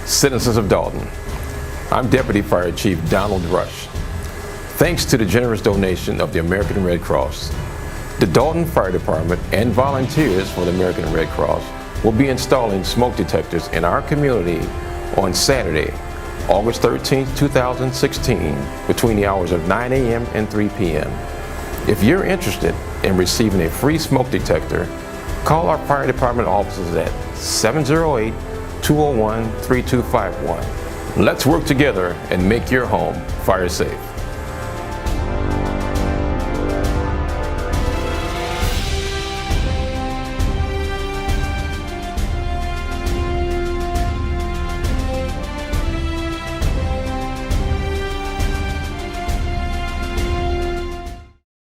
citizens of Dolton. I'm Deputy Fire Chief Donald Rush. Thanks to the generous donation of the American Red Cross, the Dolton Fire Department and volunteers for the American Red Cross will be installing smoke detectors in our community on Saturday, August 13, 2016, between the hours of 9 a.m. and 3 p.m. If you're interested in receiving a free smoke detector, call our fire department offices at 708-201-3251. Let's work together and make your home fire safe.